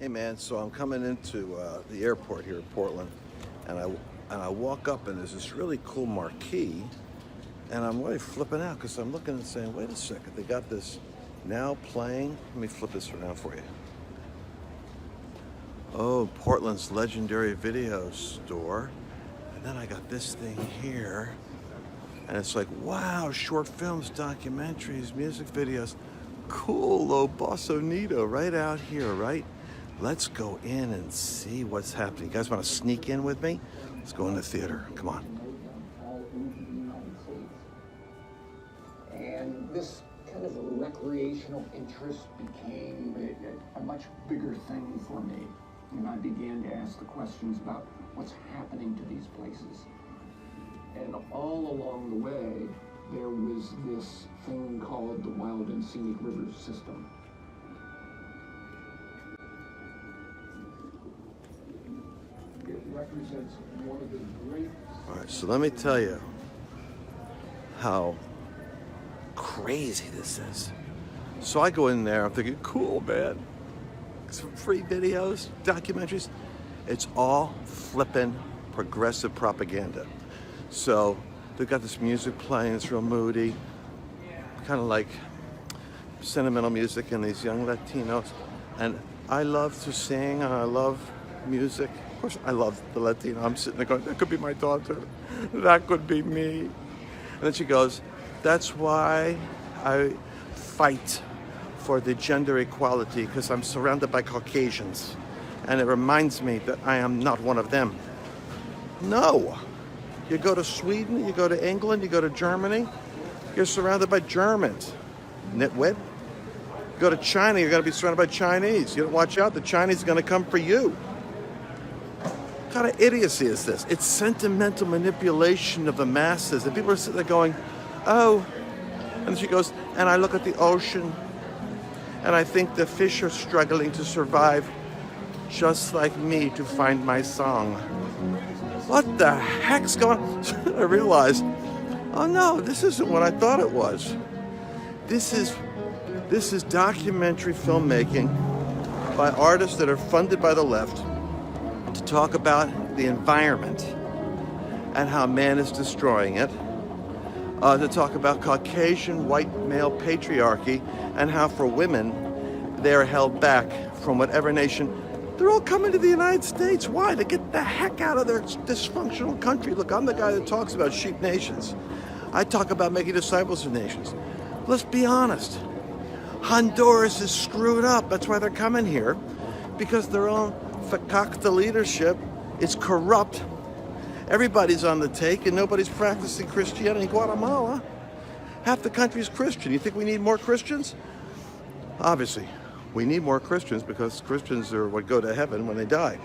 Hey man, so I'm coming into the airport here in Portland, and I walk up and there's this really cool marquee, and I'm really flipping out because I'm looking and saying, wait a second, they got this now playing. Let me flip this around for you. Oh, Portland's legendary video store, and then I got this thing here, and it's like, wow, short films, documentaries, music videos, cool, lo bosso nito, right out here, right? Let's go in and see what's happening. You guys want to sneak in with me? Let's go in the theater. Come on. All over the United States. And this kind of recreational interest became a much bigger thing for me. And I began to ask the questions about what's happening to these places. And all along the way, there was this thing called the Wild and Scenic Rivers System. It represents one of the great... All right, so let me tell you how crazy this is. So I go in there, I'm thinking, cool, man. Some free videos, documentaries. It's all flippin' progressive propaganda. So they've got this music playing, it's real moody, kind of like sentimental music, and these young Latinos. And I love to sing, and I love music. Of course, I love the Latino. I'm sitting there going, that could be my daughter. That could be me. And then she goes, that's why I fight for the gender equality, because I'm surrounded by Caucasians. And it reminds me that I am not one of them. No. You go to Sweden, you go to England, you go to Germany, you're surrounded by Germans. Nitwit. You go to China, you're going to be surrounded by Chinese. You don't watch out, the Chinese are going to come for you. What kind of idiocy is this? It's sentimental manipulation of the masses. And people are sitting there going, oh. And she goes, and I look at the ocean, and I think the fish are struggling to survive just like me to find my song. What the heck's going on? I realized, oh no, this isn't what I thought it was. This is documentary filmmaking by artists that are funded by the left to talk about the environment and how man is destroying it, to talk about Caucasian white male patriarchy and how for women they're held back from whatever nation. They're all coming to the United States. Why? To get the heck out of their dysfunctional country. Look, I'm the guy that talks about sheep nations. I talk about making disciples of nations. Let's be honest. Honduras is screwed up. That's why they're coming here. Because their own fakakta leadership is corrupt. Everybody's on the take and nobody's practicing Christianity. In Guatemala, half the country's Christian. You think we need more Christians? Obviously. We need more Christians because Christians are what go to heaven when they die.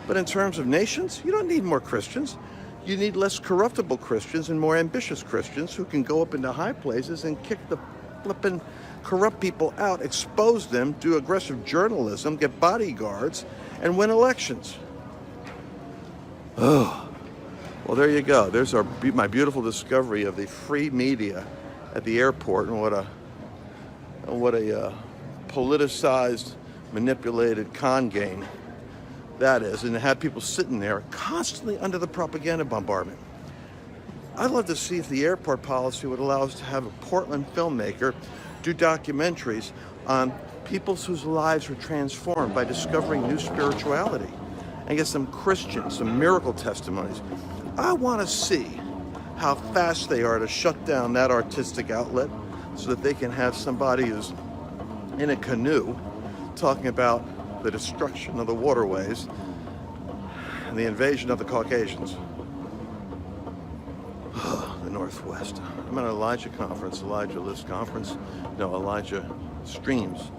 But in terms of nations, you don't need more Christians. You need less corruptible Christians and more ambitious Christians who can go up into high places and kick the flippin' corrupt people out, expose them, do aggressive journalism, get bodyguards, and win elections. Oh, well, there you go. There's my beautiful discovery of the free media at the airport, and what a politicized, manipulated con game that is, and to have people sitting there constantly under the propaganda bombardment. I'd love to see if the airport policy would allow us to have a Portland filmmaker do documentaries on people whose lives were transformed by discovering new spirituality and get some Christians, some miracle testimonies. I want to see how fast they are to shut down that artistic outlet so that they can have somebody who's in a canoe talking about the destruction of the waterways and the invasion of the Caucasians. The Northwest. I'm at an Elijah conference, Elijah Lives conference. No, Elijah Streams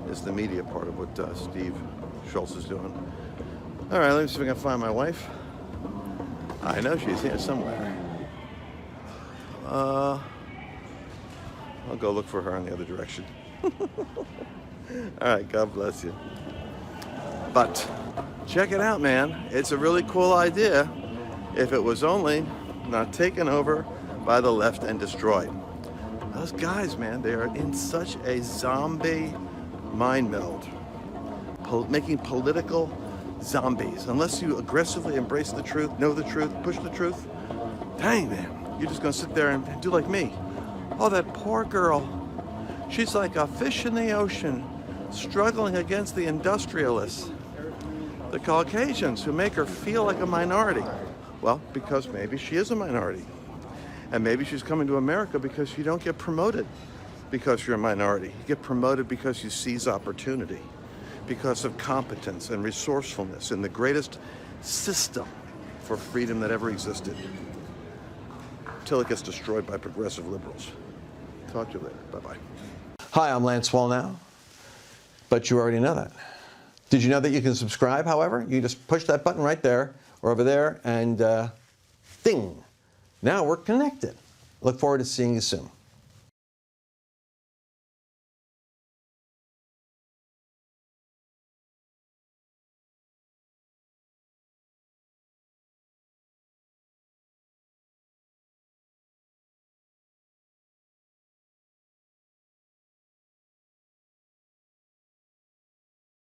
is the media part of what Steve Schultz is doing. All right, let me see if I can find my wife. I know she's here somewhere. I'll go look for her in the other direction. All right, God bless you. But check it out, man. It's a really cool idea if it was only not taken over by the left and destroyed. Those guys, man, they are in such a zombie mind meld. making political zombies. Unless you aggressively embrace the truth, know the truth, push the truth, dang man, you're just gonna sit there and do like me. Oh, that poor girl. She's like a fish in the ocean, struggling against the industrialists, the Caucasians, who make her feel like a minority. Well, because maybe she is a minority. And maybe she's coming to America because you don't get promoted because you're a minority. You get promoted because you seize opportunity, because of competence and resourcefulness in the greatest system for freedom that ever existed, until it gets destroyed by progressive liberals. Talk to you later. Bye-bye. Hi, I'm Lance Wallnau, but you already know that. Did you know that you can subscribe, however? You just push that button right there or over there and ding. Now we're connected. Look forward to seeing you soon.